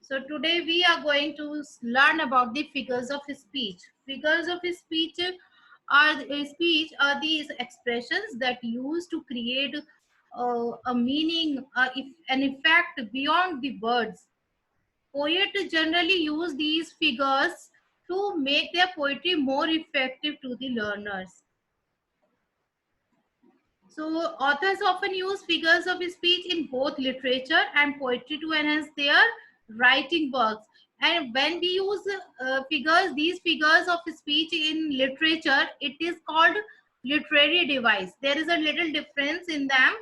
So today we are going to learn about the figures of speech. Figures of speech are these expressions that use to create a meaning, if an effect beyond the words. Poets generally use these figures to make their poetry more effective to the learners. So, authors often use figures of speech in both literature and poetry to enhance their writing works. And when we use these figures of speech in literature, it is called literary device. There is a little difference in them.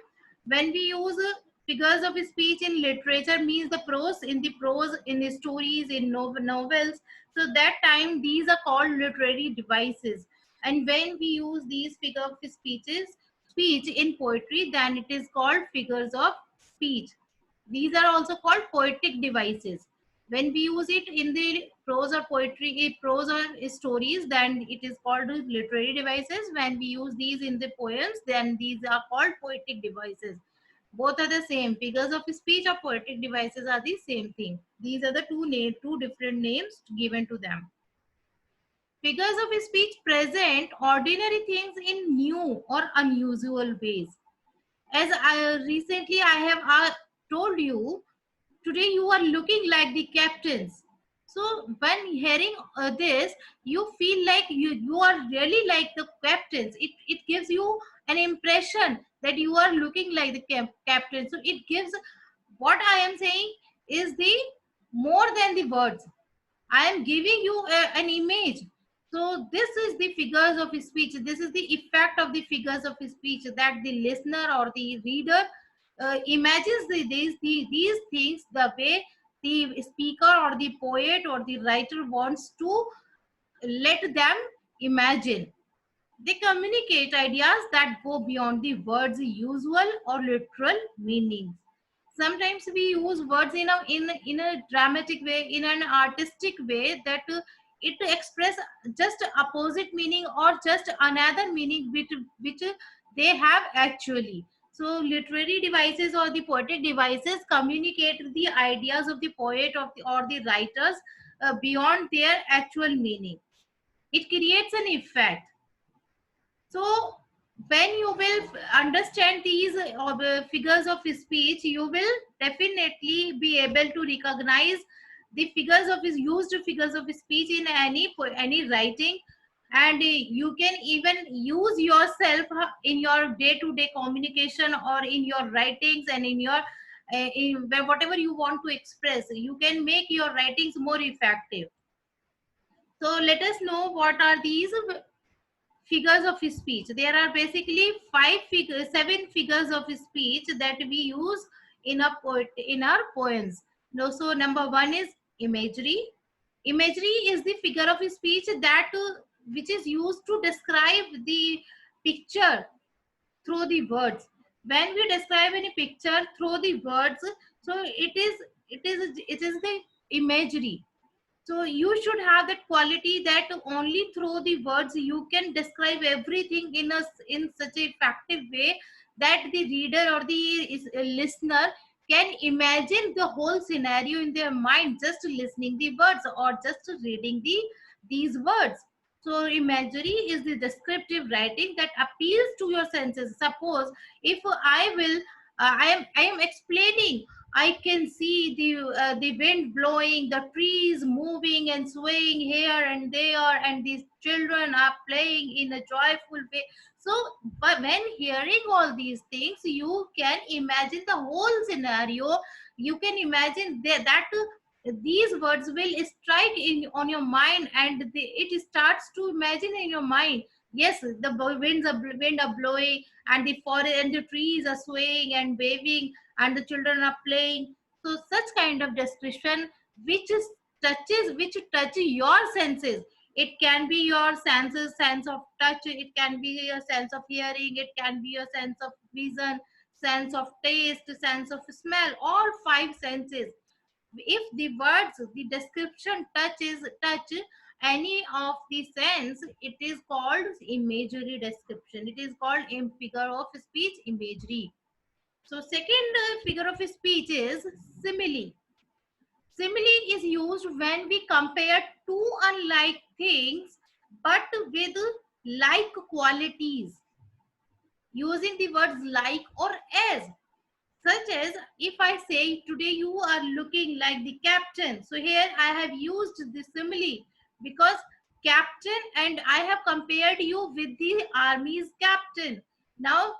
When we use figures of speech in literature, means the prose, in the stories, in novels. So that time these are called literary devices. And when we use these figure of speech in poetry, then it is called figures of speech. These are also called poetic devices. When we use it in the prose or poetry, prose or stories, then it is called literary devices. When we use these in the poems, then these are called poetic devices. Both are the same. Figures of speech or poetic devices are the same thing. These are the two different names given to them. Figures of speech present ordinary things in new or unusual ways. As I have told you, today you are looking like the captains. So when hearing this, you feel like you are really like the captains. It gives you an impression that you are looking like the captain. So it gives, what I am saying is the more than the words. I am giving you an image. So this is the figures of speech. This is the effect of the figures of speech, that the listener or the reader imagines these things the way the speaker or the poet or the writer wants to let them imagine. They communicate ideas that go beyond the words' usual or literal meanings. Sometimes we use words in a dramatic way, in an artistic way, that it express just opposite meaning or just another meaning which they have actually. So literary devices or the poetic devices communicate the ideas of the poet or the writers beyond their actual meaning. It creates an effect. So when you will understand these figures of speech, you will definitely be able to recognize the figures of his used figures of speech in any writing, and you can even use yourself in your day to day communication or in your writings, and in your whatever you want to express, you can make your writings more effective. So let us know what are these figures of speech. There are basically seven figures of speech that we use in our poems. Now, so number one is imagery. Imagery is the figure of speech that which is used to describe the picture through the words. When we describe any picture through the words, so it is the imagery. So you should have that quality that only through the words you can describe everything in such a effective way that the reader or the listener can imagine the whole scenario in their mind, just listening the words or just reading these words. So imagery is the descriptive writing that appeals to your senses. Suppose if I will I am explaining, I can see the wind blowing, the trees moving and swaying here and there, and these children are playing in a joyful way. So, but when hearing all these things, you can imagine the whole scenario. You can imagine that these words will strike in on your mind, and it starts to imagine in your mind. Yes, the wind are blowing, and the forest and the trees are swaying and waving, and the children are playing. So such kind of description which touch your senses. It can be your sense of touch, it can be a sense of hearing, it can be a sense of vision, sense of taste, sense of smell, all five senses. If the words, the description touch any of the sense, it is called imagery description. It is called figure of speech imagery. So second figure of speech is simile. Simile is used when we compare two unlike things but with like qualities, using the words like or as. Such as if I say today you are looking like the captain. So here I have used the simile because captain, and I have compared you with the army's captain. Now,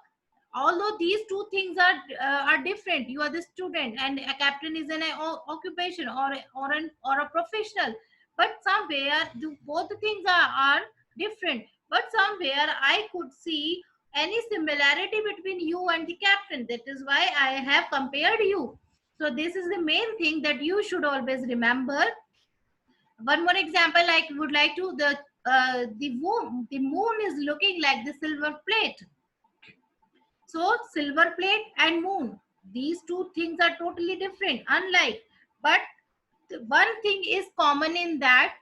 although these two things are different, you are the student and a captain is an occupation or a professional, but somewhere both the things are different, but somewhere I could see any similarity between you and the captain. That is why I have compared you. So this is the main thing that you should always remember. One more example I would like to, the moon is looking like the silver plate. So silver plate and moon, these two things are totally different, unlike. But one thing is common in that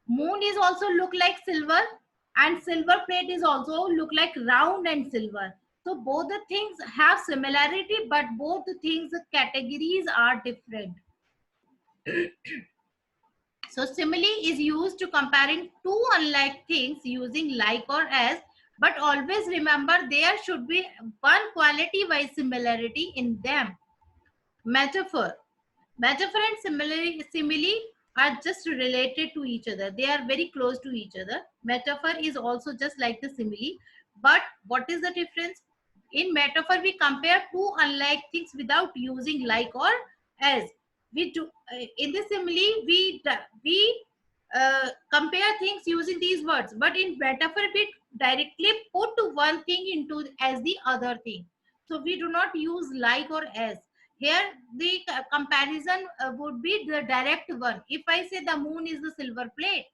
moon is also look like silver, and silver plate is also look like round and silver. So both the things have similarity, but both the things categories are different. So simile is used to comparing two unlike things using like or as, but always remember there should be one quality wise similarity in them. Metaphor. Metaphor and simile are just related to each other. They are very close to each other. Metaphor is also just like the simile. But what is the difference? In metaphor, we compare two unlike things without using like or as. We do in the simile we compare things using these words. But in metaphor, we directly put one thing into as the other thing. So we do not use like or as. Here the comparison would be the direct one. If I say the moon is the silver plate,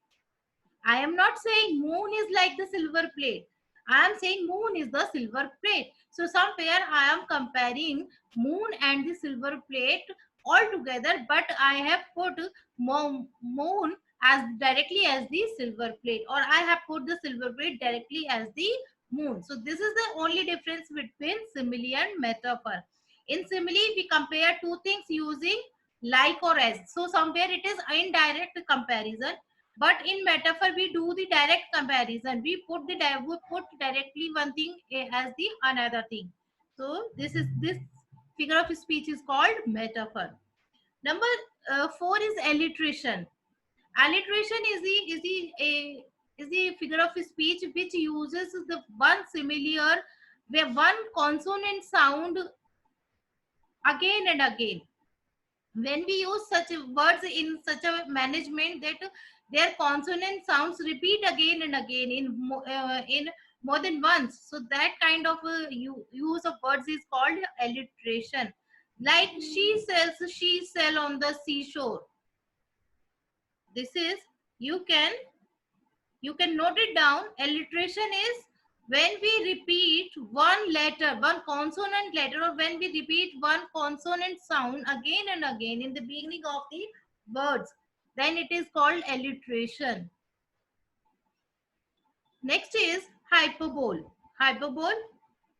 I am not saying moon is like the silver plate. I am saying moon is the silver plate. So somewhere I am comparing moon and the silver plate all together, but I have put moon as directly as the silver plate, or I have put the silver plate directly as the moon. So this is the only difference between simile and metaphor. In simile, we compare two things using like or as. So somewhere it is indirect comparison, but in metaphor we do the direct comparison. We put directly one thing as the another thing. So this figure of speech is called metaphor. Number 4 is alliteration. Alliteration is the figure of speech which uses the one similar where one consonant sound again and again. When we use such words in such a management that their consonant sounds repeat again and again in more than once, so that kind of use of words is called alliteration. Like she sell on the seashore. This is, you can you can note it down. Alliteration is when we repeat one letter, one consonant letter, or when we repeat one consonant sound again and again in the beginning of the words, then it is called alliteration. Next is hyperbole. Hyperbole,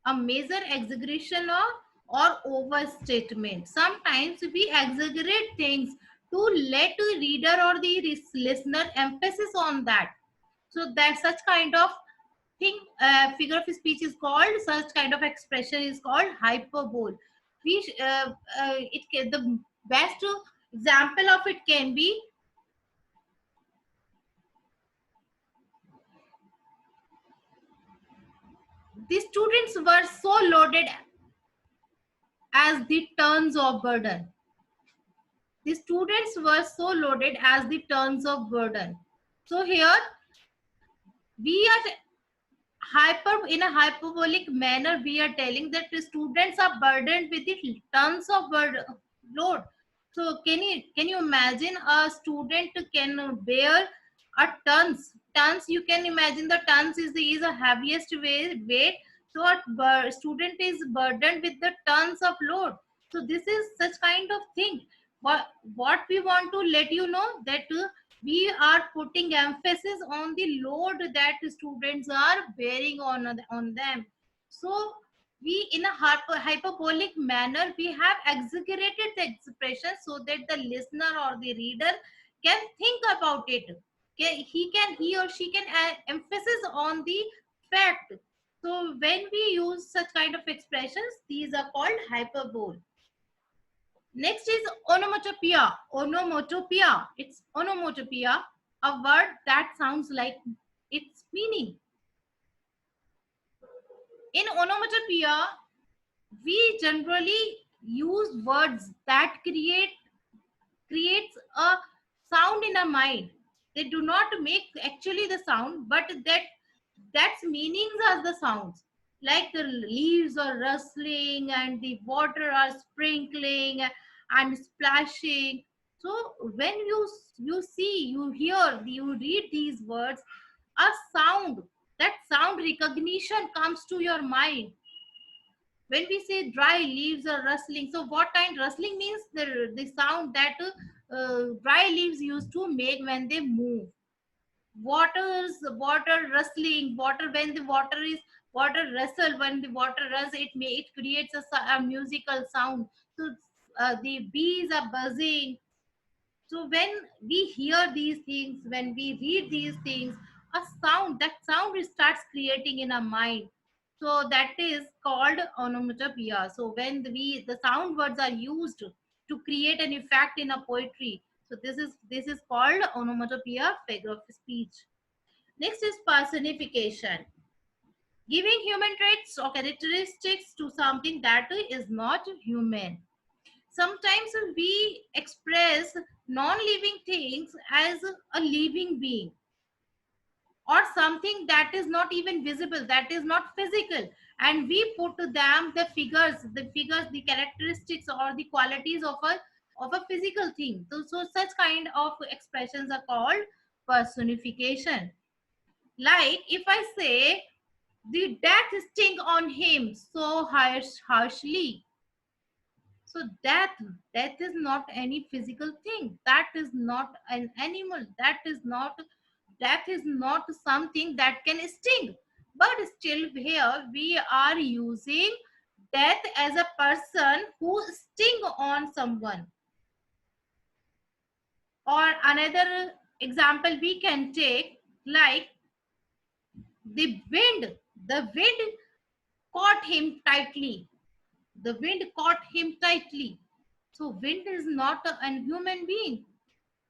a major exaggeration or overstatement. Sometimes we exaggerate things to let the reader or the listener emphasis on that. So that such kind of thing, figure of speech is called, such kind of expression is called hyperbole. The best example of it can be, the students were so loaded as the tons of burden. The students were so loaded as the tons of burden. So here we are in a hyperbolic manner, we are telling that the students are burdened with the tons of load. So can you imagine a student can bear a tons? You can imagine the tons is a heaviest weight. So a student is burdened with the tons of load. So this is such kind of thing. What we want to let you know that we are putting emphasis on the load that students are bearing on them. So we in a hyperbolic manner we have exaggerated the expression so that the listener or the reader can think about it. He or she can add emphasis on the fact. So when we use such kind of expressions, these are called hyperbole. Next is onomatopoeia. Onomatopoeia. It's onomatopoeia, a word that sounds like its meaning. In onomatopoeia, we generally use words that creates a sound in our mind. They do not make actually the sound, but that's meanings are the sounds. Like the leaves are rustling and the water are sprinkling and splashing. So when you see, you hear, you read these words, a sound, that sound recognition comes to your mind. When we say dry leaves are rustling, so what kind rustling means? The sound that dry leaves used to make when they move. Water rustling, water, when the water is water rustle, when the water runs, it creates a musical sound. So the bees are buzzing. So when we hear these things, when we read these things, a sound, that sound starts creating in our mind. So that is called onomatopoeia. So when the sound words are used to create an effect in a poetry, so this is called onomatopoeia, figure of speech. Next is personification, giving human traits or characteristics to something that is not human. Sometimes we express non-living things as a living being, or something that is not even visible, that is not physical, and we put to them the figures, the characteristics or the qualities of a physical thing. So such kind of expressions are called personification. Like if I say the death sting on him so harshly. So death is not any physical thing. That is not an animal. Death is not something that can sting. But still here we are using death as a person who sting on someone. Or another example we can take, like the wind caught him tightly. The wind caught him tightly. So wind is not a human being.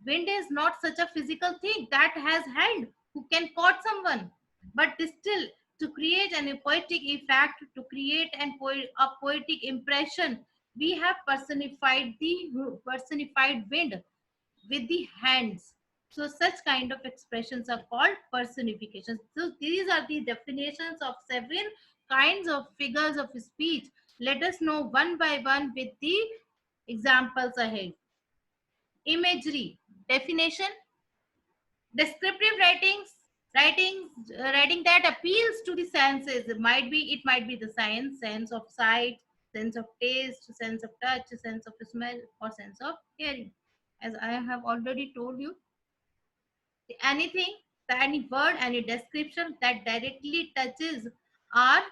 Wind is not such a physical thing that has hand who can caught someone. But still, to create an poetic effect, to create a poetic impression, we have personified wind with the hands. So such kind of expressions are called personifications. So these are the definitions of seven kinds of figures of speech. Let us know one by one with the examples ahead. Imagery definition: descriptive writing that appeals to the senses. It might be the sense of sight, sense of taste, sense of touch, sense of smell, or sense of hearing. As I have already told you, anything, any word, any description that directly touches our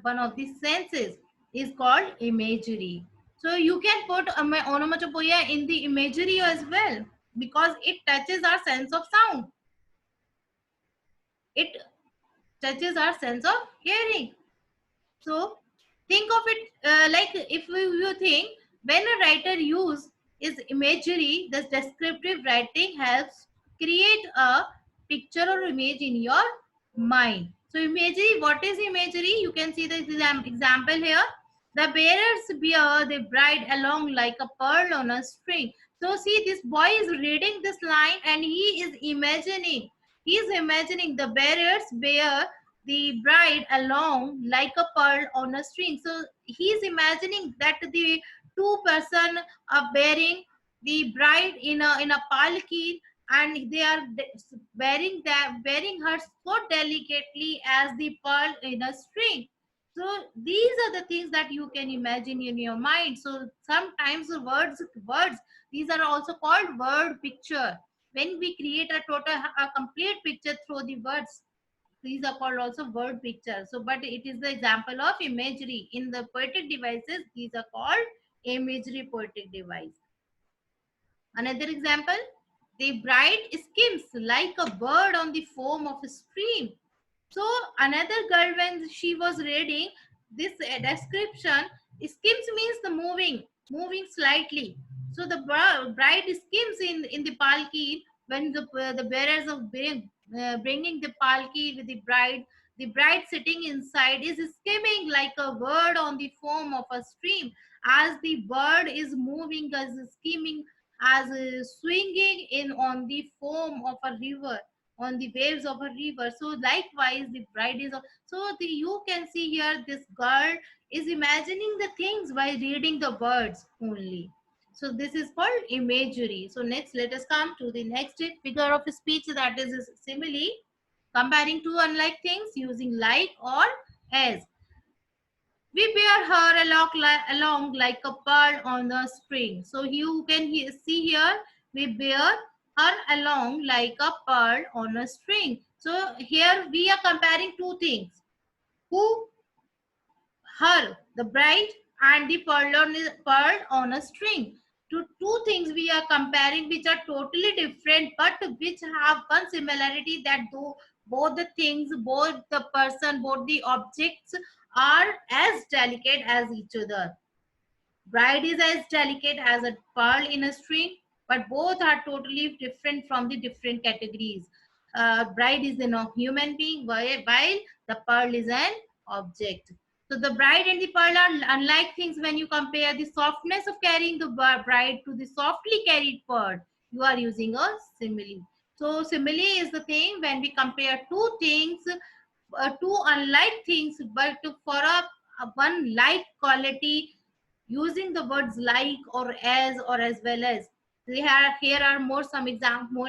one of the senses is called imagery. So you can put onomatopoeia in the imagery as well, because it touches our sense of sound, it touches our sense of hearing. So think of it like if you think, when a writer use is imagery, this descriptive writing helps create a picture or image in your mind. So imagery, what is imagery? You can see the example here. The bearers bear the bride along like a pearl on a string. So see, this boy is reading this line and he is imagining the bearers bear the bride along like a pearl on a string. So he's imagining that the two-person are bearing the bride in a palki, and they are bearing her so delicately as the pearl in a string. So these are the things that you can imagine in your mind. So sometimes the words, these are also called word picture. When we create a complete picture through the words, These are called also word picture. So, but it is the example of imagery. In the poetic devices, these are called imagery poetic device. Another example, the bride skims like a bird on the foam of a stream. So another girl, when she was reading this description, skims means the moving slightly. So the bride skims in the palki when the bearers of bringing the palki with the bride sitting inside is skimming like a bird on the foam of a stream, as the bird is moving as skimming, as swinging in on the foam of a river, on the waves of a river. So likewise the bride is so the you can see here this girl is imagining the things by reading the words only. So this is called imagery. So next, let us come to the next figure of speech, that is simile, comparing two unlike things using like or as. We bear her along like a pearl on a string. So you can see here, we bear her along like a pearl on a string. So here we are comparing two things. Who? Her, the bride, and the pearl on a string. Two things we are comparing which are totally different but which have one similarity, that though both the things, both the person, both the objects are as delicate as each other. Bride is as delicate as a pearl in a string, but both are totally different from the different categories. Bride is a human being, while the pearl is an object. So the bride and the pearl are unlike things when you compare the softness of carrying the bride to the softly carried pearl. You are using a simile. So simile is the thing when we compare two things, two unlike things, but for a one like quality, using the words like or as well as. Here are more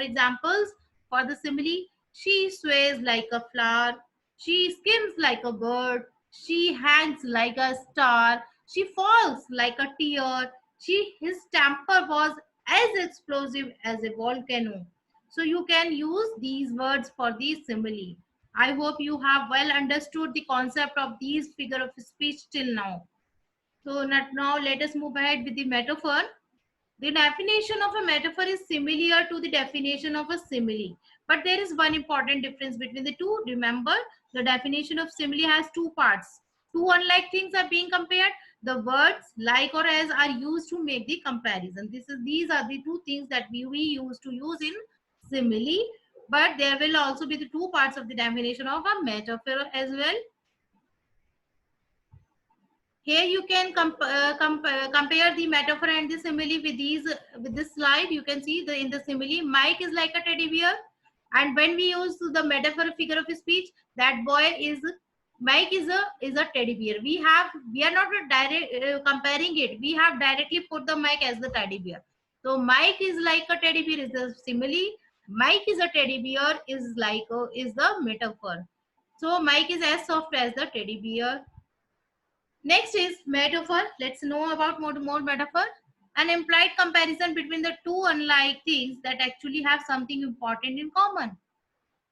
examples for the simile. She sways like a flower, she skims like a bird, she hangs like a star, she falls like a tear, his temper was as explosive as a volcano. So you can use these words for the simile. I hope you have well understood the concept of these figure of speech till now. So now let us move ahead with the metaphor. The definition of a metaphor is similar to the definition of a simile, but there is one important difference between the two. Remember, the definition of simile has two parts. Two unlike things are being compared. The words like or as are used to make the comparison. These are the two things that we use to use in simile, but there will also be the two parts of the definition of a metaphor as well. Here you can compare the metaphor and the simile with with this slide. You can see in the simile, Mike is like a teddy bear, and when we use the metaphor figure of speech, that boy is Mike is a teddy bear. We are not direct comparing it. We have directly put the Mike as the teddy bear. So Mike is like a teddy bear is the simile. Mike is a teddy bear is the metaphor. So Mike is as soft as the teddy bear. Next is metaphor. Let's know about more metaphor. An implied comparison between the two unlike things that actually have something important in common.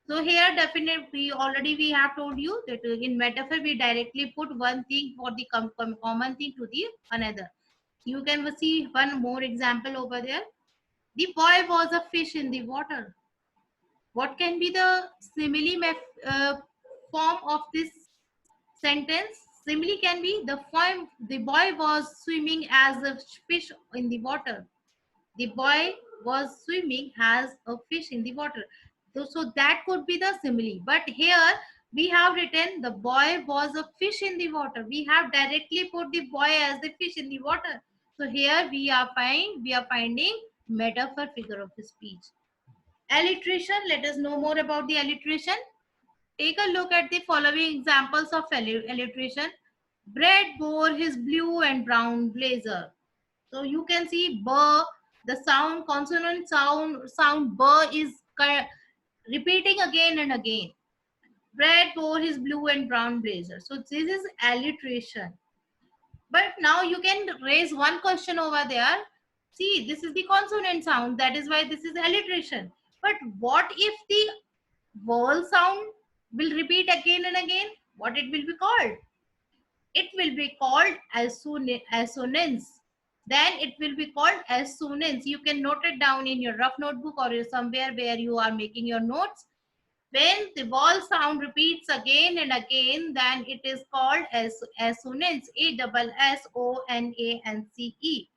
So here definitely already we have told you that in metaphor we directly put one thing for the common thing to the another. You can see one more example over there. The boy was a fish in the water. What can be the form of this sentence? Simile can be the boy was swimming as a fish in the water. The boy was swimming as a fish in the water. So that could be the simile. But here we have written the boy was a fish in the water. We have directly put the boy as the fish in the water. So here we are finding metaphor figure of speech. Alliteration. Let us know more about the alliteration. Take a look at the following examples of alliteration. Brad wore his blue and brown blazer. So you can see b, the sound consonant sound b is repeating again and again. Brad wore his blue and brown blazer. So this is alliteration. But now you can raise one question over there. See, this is the consonant sound. That is why this is alliteration. But what if the vowel sound? will repeat again and again, what it will be called? It will be called assonance. Then it will be called assonance. You can note it down in your rough notebook or somewhere where you are making your notes. When the vowel sound repeats again and again, then it is called as assonance. Assonance.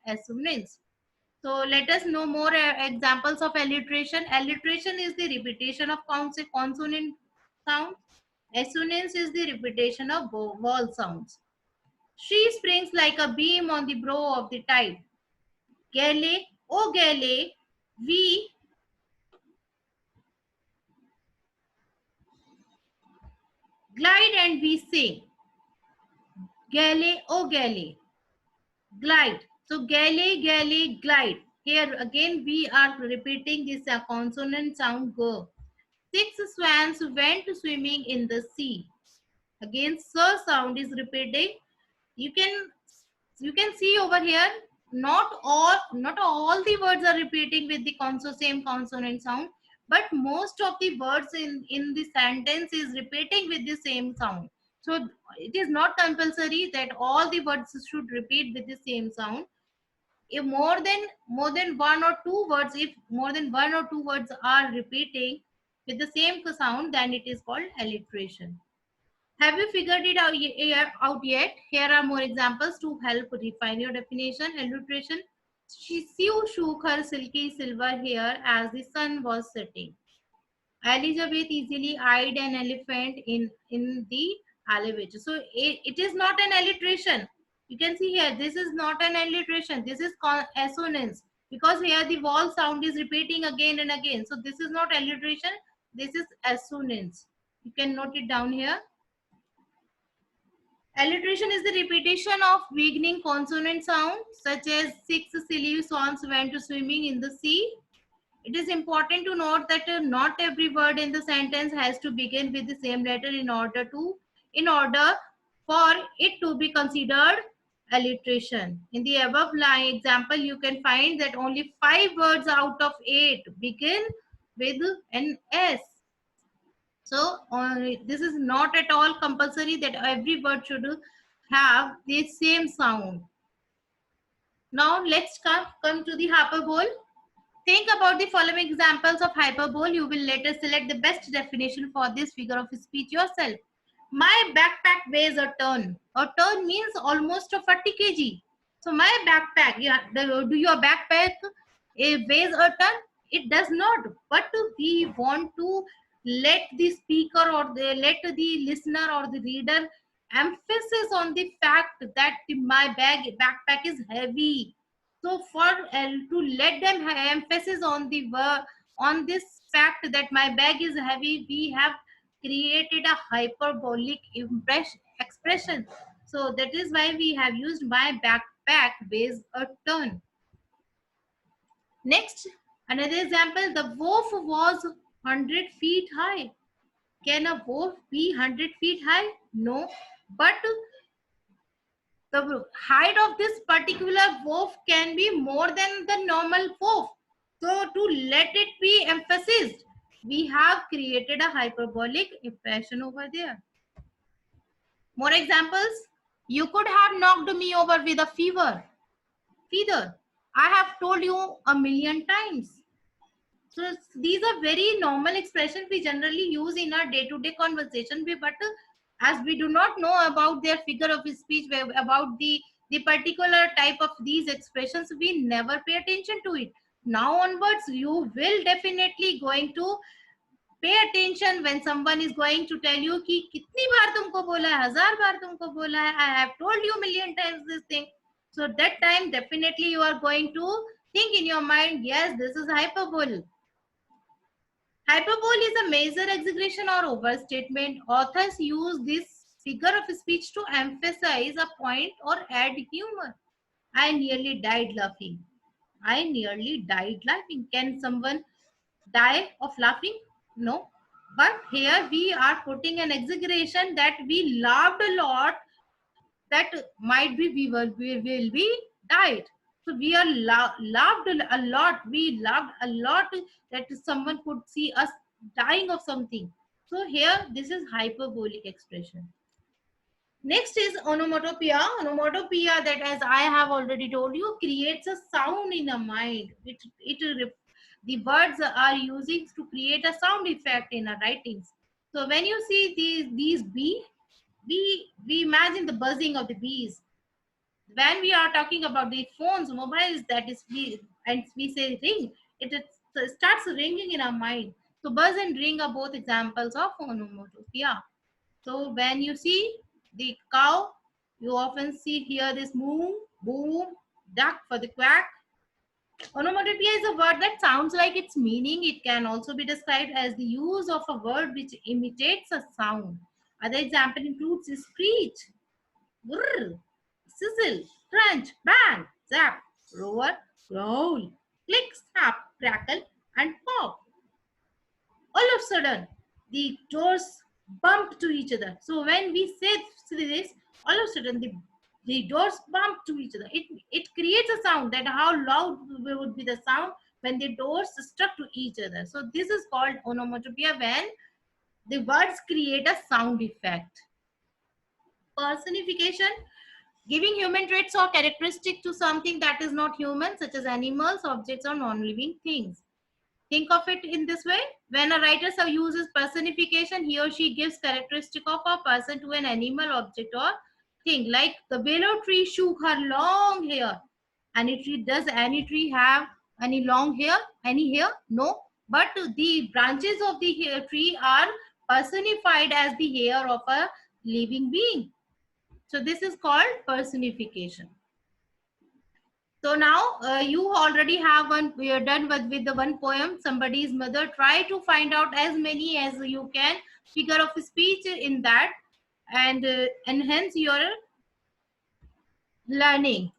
Assonance. So let us know more examples of alliteration. Alliteration is the repetition of consonant sounds. Assonance is the repetition of vowel sounds. She springs like a beam on the brow of the tide. Gale, oh gale, we glide and we sing. Gale, oh gale, glide. So gale, gale, glide. Here again we are repeating this consonant sound go. 6 swans went swimming in the sea. Again, sir sound is repeating. You can see over here, not all the words are repeating with the same consonant sound, but most of the words in the sentence is repeating with the same sound. So it is not compulsory that all the words should repeat with the same sound. If more than one or two words, if more than one or two words are repeating with the same sound, then it is called alliteration. Have you figured it out yet? Here are more examples to help refine your definition. Alliteration. She shook her silky silver hair as the sun was setting. Elizabeth easily eyed an elephant in the elevator. So it is not an alliteration. You can see here, this is not an alliteration. This is assonance, because here the vowel sound is repeating again and again. So this is not alliteration. This is assonance. You can note it down here. Alliteration is the repetition of beginning consonant sound, such as 6 silly swans went swimming in the sea. It is important to note that not every word in the sentence has to begin with the same letter in order for it to be considered alliteration. In the above line example, you can find that only 5 words out of 8 begin with an S. So this is not at all compulsory that every word should have the same sound. Now let's come to the hyperbole. Think about the following examples of hyperbole. You will later select the best definition for this figure of speech yourself. My backpack weighs a ton. A ton means almost a 40 kg. So my backpack, yeah, do your backpack weighs a ton? It does not. But we want to let the speaker or let the listener or the reader emphasis on the fact that my backpack is heavy. So for to let them have emphasis on on this fact that my bag is heavy, we have created a hyperbolic expression. So that is why we have used my backpack weighs a ton. Next, another example, the wolf was 100 feet high. Can a wolf be 100 feet high? No, but the height of this particular wolf can be more than the normal wolf. So to let it be emphasized, we have created a hyperbolic expression over there. More examples. You could have knocked me over with a fever. Feather. I have told you a million times. So these are very normal expressions we generally use in our day-to-day conversation. But as we do not know about their figure of speech, about the particular type of these expressions, we never pay attention to it. Now onwards, you will definitely going to pay attention when someone is going to tell you कि कितनी बार तुमको बोला है, 1000 बार तुमको बोला है, I have told you million times this thing. So that time definitely you are going to think in your mind, yes, this is hyperbole. Hyperbole is a major exaggeration or overstatement. Authors use this figure of speech to emphasize a point or add humor. I nearly died laughing. I nearly died laughing. Can someone die of laughing? No. But here we are putting an exaggeration that we laughed a lot, that might be we will be died. So we are laughed a lot. We laughed a lot that someone could see us dying of something. So here, this is hyperbolic expression. Next is onomatopoeia. Onomatopoeia, that as I have already told you, creates a sound in the mind. The words are using to create a sound effect in our writings. So when you see these bee, we imagine the buzzing of the bees. When we are talking about the phones, mobiles, that is we, and we say ring, it starts ringing in our mind. So buzz and ring are both examples of onomatopoeia. So when you see the cow, you often see hear this moo, boom, duck for the quack. Onomatopoeia is a word that sounds like its meaning. It can also be described as the use of a word which imitates a sound. Other example includes screech, whir, sizzle, crunch, bang, zap, roar, growl, click, snap, crackle, and pop. All of a sudden, the doors bump to each other. So when we say this, all of a sudden the doors bump to each other. It creates a sound, that how loud would be the sound when the doors struck to each other. So this is called onomatopoeia, when the words create a sound effect. Personification, giving human traits or characteristic to something that is not human, such as animals, objects, or non-living things. Think of it in this way. When a writer uses personification, he or she gives characteristic of a person to an animal, object, or thing. Like the willow tree shook her long hair. Any tree, does any tree have any long hair? Any hair? No. But the branches of the tree are personified as the hair of a living being. So this is called personification. So now you already have one, we are done with the one poem, Somebody's Mother. Try to find out as many as you can figure of speech in that, and enhance your learning.